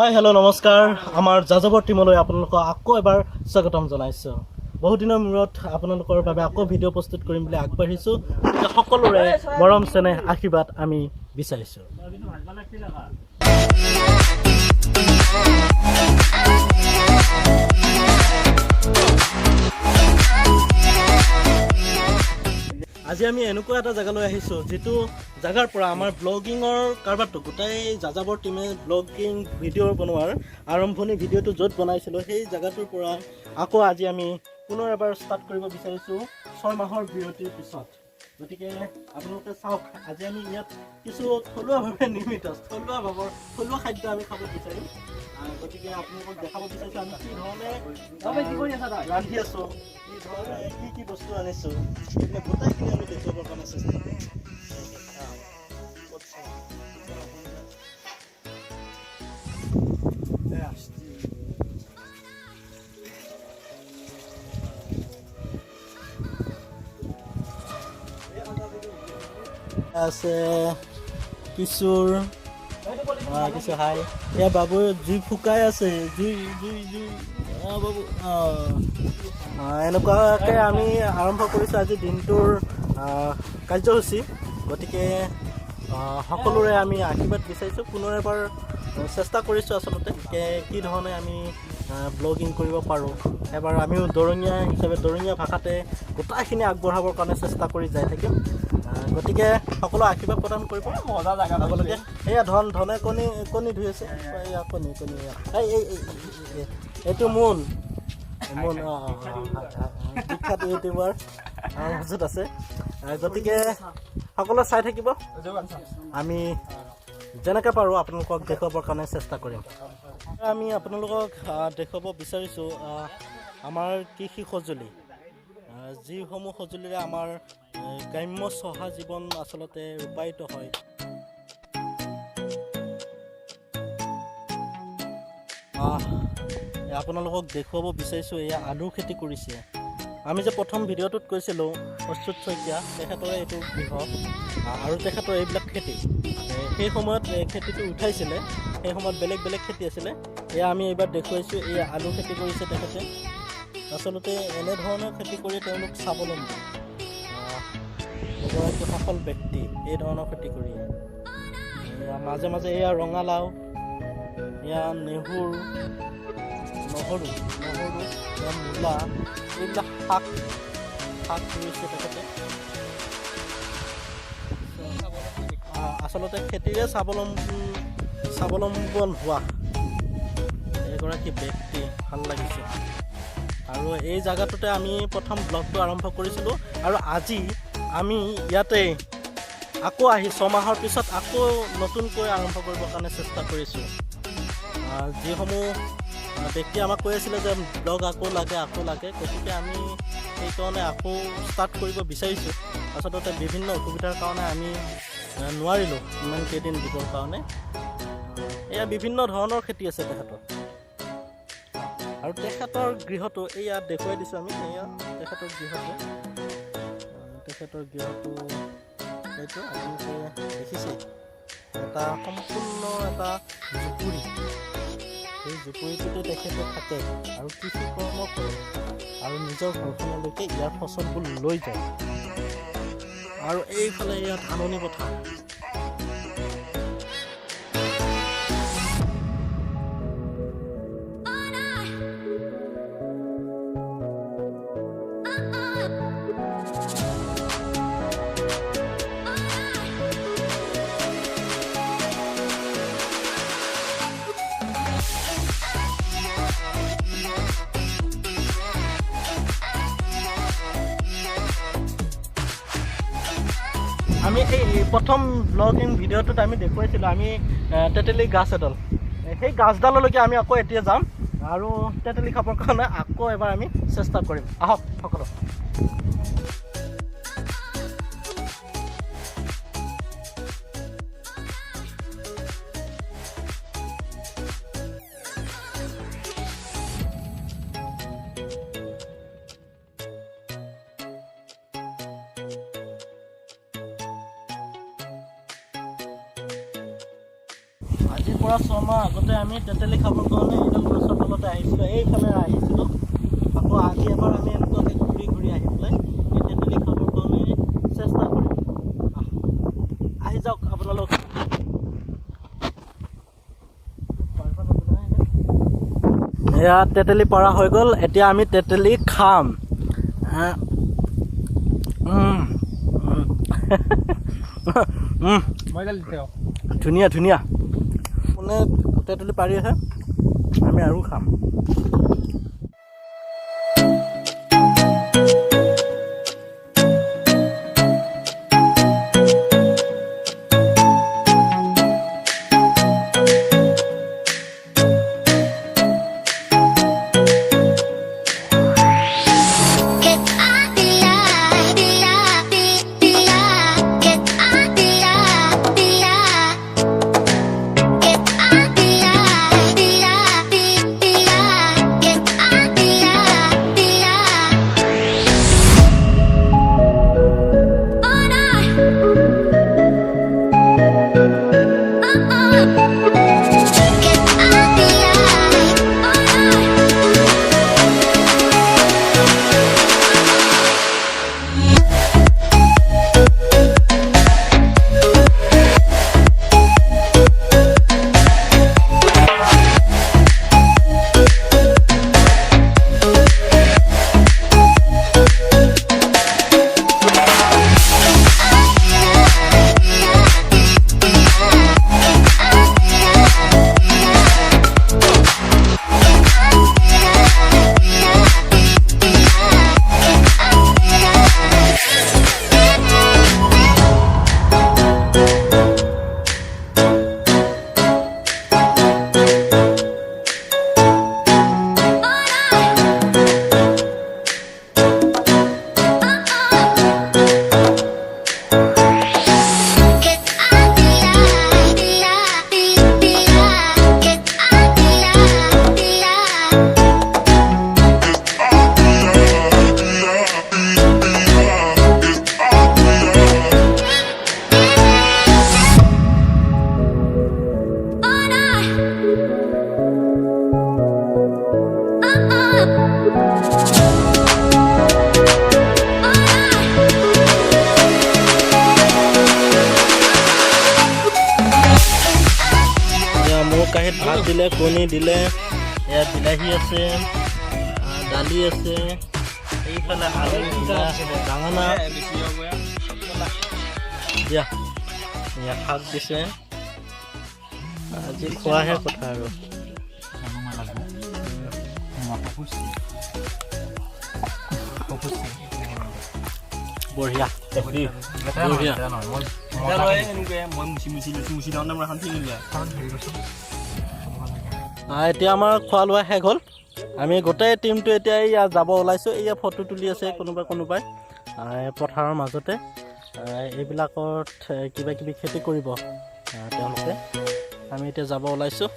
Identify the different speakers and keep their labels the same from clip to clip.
Speaker 1: Hi hello' নমস্কাৰ আমাৰ যাযাবৰ টিমলৈ আপোনালোকক আকৌ এবাৰ স্বাগতম জনাইছোঁ। বহু দিনৰ মূৰত আপোনালোকৰ বাবে আকৌ ভিডিঅ' প্ৰস্তুত কৰিম বুলি আগবাঢ়িছোঁ। সকলোৰে মৰম চেনেহ আশীৰ্বাদ আমি বিচাৰিছোঁ। আজি আমি এনেকুৱা এটা জেগালৈ আহিছোঁ যিটো জেগাৰ পৰা আমাৰ ব্লগিঙৰ কাৰবাৰটো গোটেই যাযাবৰ টিমে ব্লগিং ভিডিঅ' বনোৱাৰ আৰম্ভণি ভিডিঅ'টো য'ত বনাইছিলোঁ সেই জেগাটোৰ পৰা আকৌ আজি আমি পুনৰ এবাৰ ষ্টাৰ্ট কৰিব বিচাৰিছোঁ 6 মাহৰ বিৰতিৰ পিছত। গতিকে আপোনালোকে চাওক, আজি আমি ইয়াত কিছু থলুৱাভাৱে নিৰ্মিত থলুৱা খাদ্য আমি খাব বিচাৰিম। গতিকে আপোনালোকক দেখাব বিচাৰিছোঁ আমি কি ধৰণে ৰান্ধি আছোঁ, কি ধৰণে কি বস্তু আনিছোঁ, গতিকে গোটেইখিনি আমি দেখুৱাবৰ কাৰণে চেষ্টা কৰিম। আছে কিশোৰ কিছু হাই এয়া বাবু জুই ফুকাই আছে, জুই বাবু এনেকুৱাকৈ আমি আৰম্ভ কৰিছোঁ আজি দিনটোৰ কাৰ্যসূচী। গতিকে সকলোৰে আমি আশীৰ্বাদ বিচাৰিছোঁ, পুনৰ এবাৰ চেষ্টা কৰিছোঁ আচলতে কি ধৰণে আমি ব্লগিং কৰিব পাৰোঁ। এবাৰ আমিও দৰঙীয়া হিচাপে দৰঙীয়া ভাষাতে গোটাইখিনি আগবঢ়াবৰ কাৰণে চেষ্টা কৰি যাই থাকিম। গতিকে সকলো আশীৰ্বাদ প্ৰদান কৰিব। মজা জেগা আপোনালোকে এয়া ধনে কণী ধুই আছে, এয়া কণী এইটো মোন বিখ্যাত ইউটিউবাৰ আমাৰ মাজত আছে। গতিকে সকলোৱে চাই থাকিব, আমি যেনেকৈ পাৰোঁ আপোনালোকক দেখুৱাবৰ কাৰণে চেষ্টা কৰিম। আমি আপোনালোকক দেখুৱাব বিচাৰিছোঁ আমাৰ কৃষি সঁজুলি, যিসমূহ সঁজুলিৰে আমাৰ গ্ৰাম্য চহা জীৱন আচলতে ৰূপায়িত হয়। আপোনালোকক দেখুৱাব বিচাৰিছোঁ এয়া আলুৰ খেতি কৰিছে। আমি যে প্ৰথম ভিডিঅ'টোত কৈছিলোঁ অচ্যুত শইকীয়া তেখেতৰে এইটো গৃহ আৰু তেখেতৰ এইবিলাক খেতি, সেই সময়ত খেতিটো উঠাইছিলে, সেই সময়ত বেলেগ খেতি আছিলে। এয়া আমি এইবাৰ দেখুৱাইছোঁ, এয়া আলু খেতি কৰিছে তেখেতে। আচলতে এনেধৰণৰ খেতি কৰি তেওঁলোক স্বাৱলম্বী, এগৰাকী সফল ব্যক্তি এই ধৰণৰ খেতি কৰি। মাজে মাজে এয়া ৰঙালাও, এয়া নহৰু, এয়া মূলা, এইবিলাক শাক কৰিছে তেখেতে। আচলতে খেতিৰে স্বাৱলম্বন হোৱা এগৰাকী ব্যক্তি ভাল লাগিছে। আৰু এই জেগাটোতে আমি প্ৰথম ব্লগটো আৰম্ভ কৰিছিলোঁ আৰু আজি আমি ইয়াতে আকৌ আহি 6 মাহৰ পিছত আকৌ নতুনকৈ আৰম্ভ কৰিবৰ কাৰণে চেষ্টা কৰিছোঁ। যিসমূহ ব্যক্তিয়ে আমাক কৈ আছিলে যে ব্লগ আকৌ লাগে, গতিকে আমি সেইকাৰণে আকৌ ষ্টাৰ্ট কৰিব বিচাৰিছোঁ। আচলতে বিভিন্ন অসুবিধাৰ কাৰণে আমি নোৱাৰিলোঁ ইমান কেইদিন দিবৰ কাৰণে। এয়া বিভিন্ন ধৰণৰ খেতি আছে তেখেতৰ, আৰু তেখেতৰ গৃহটো এয়া দেখুৱাই দিছোঁ আমি। এয়া তেখেতৰ গৃহটো এইটো আপোনালোকে দেখিছে, এটা সম্পূৰ্ণ এটা জুপুৰি। সেই জুপুৰিটোতে তেখেতে থাকে আৰু কৃষি কৰ্ম কৰে আৰু নিজৰ ঘৰখনলৈকে ইয়াৰ ফচলবোৰ লৈ যায়। আৰু এইফালে ইয়াত ধাননি পথাৰ। আমি এই প্ৰথম ব্লগিং ভিডিঅ'টোত আমি দেখুৱাইছিলোঁ আমি তেতেলী গাছ এডাল, সেই গাছডাললৈকে আমি আকৌ এতিয়া যাম আৰু তেতেলী খাবৰ কাৰণে আকৌ এবাৰ আমি চেষ্টা কৰিম। আহক সকলো। আজিৰ পৰা 6 মাহ আগতে আমি তেতেলী খাবৰ কাৰণে এইডাল গছৰ তলতে আহিছিলোঁ, এইফালে আহিছিলোঁ। আকৌ আজি এবাৰ আমি এনেকুৱাকৈ ঘূৰি ঘূৰি আহি পেলাই এই তেতেলী খাবৰ কাৰণে চেষ্টা কৰিম। আহি যাওক আপোনালোক। এয়া তেতেলী পৰা হৈ গ'ল, এতিয়া আমি তেতেলী খাম। ধুনীয়া ধুনীয়া মানে তেতেলী পাৰি আছে, আমি আৰু খাম। কাঁহীত ভাত দিলে, কণী দিলে, এয়া বিলাহী আছে, দালি আছে, এইফালে আলু ডাঙনা দিয়া, এয়া শাক দিছে। আজি খোৱাহে কথা আৰু বঢ়িয়া বঢ়িয়া। এতিয়া আমাৰ খোৱা লোৱা শেষ হ'ল। আমি গোটেই টিমটো এতিয়া ইয়াত যাব ওলাইছোঁ। এয়া ফটো তুলি আছে কোনোবাই পথাৰৰ মাজতে। এইবিলাকত কিবা কিবি খেতি কৰিব তেওঁলোকে। আমি এতিয়া যাব ওলাইছোঁ।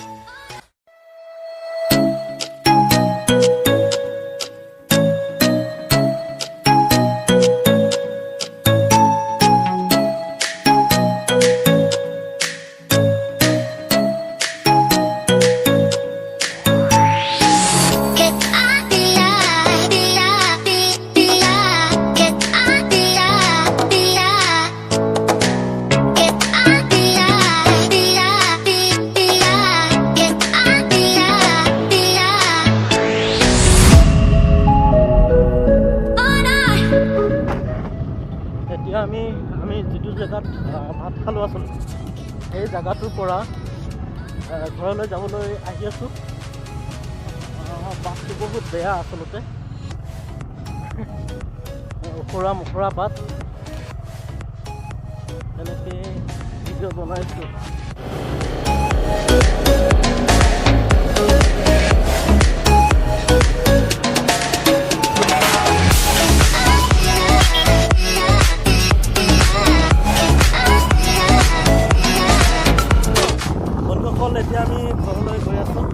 Speaker 1: আমি যিটো জেগাত ভাত খালোঁ আচলতে সেই জেগাটোৰ পৰা ঘৰলৈ যাবলৈ আহি আছোঁ। বাটটো বহুত বেয়া আচলতে, ওখৰা বাট। তেনেকৈ ভিডিঅ' বনাইছোঁ। এতিয়া আমি ঘৰলৈ গৈ আছোঁ।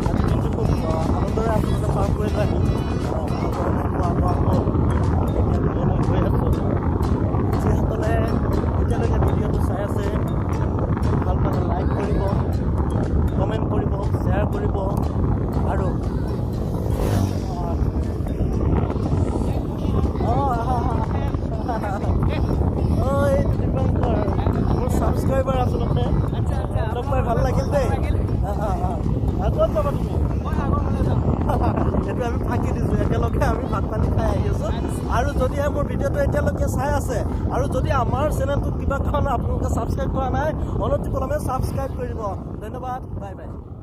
Speaker 1: আজি দিনটো খুব আনন্দৰে আচলতে পাৰ কৰিলোঁ। আমি খোৱা বোৱা হ'ল, এতিয়া ঘৰলৈ গৈ আছোঁ। যিসকলে এতিয়ালৈকে ভিডিঅ'টো চাই আছে ছাবস্ক্ৰাইবাৰ আচলতে লগ পাই ভাল লাগিল দেই ক'ত যাবা তুমি এইটো আমি ফাঁকি দিছোঁ একেলগে আমি ভাত পানী খাই আহি আছোঁ আৰু যদিহে মোৰ ভিডিঅ'টো এতিয়ালৈকে চাই আছে আৰু যদি আমাৰ চেনেলটোত কিবা কাৰণ আপোনালোকে ছাবস্ক্ৰাইব কৰা নাই অনুৰোধ কৰিলে ছাবস্ক্ৰাইব কৰি দিব ধন্যবাদ বাই বাই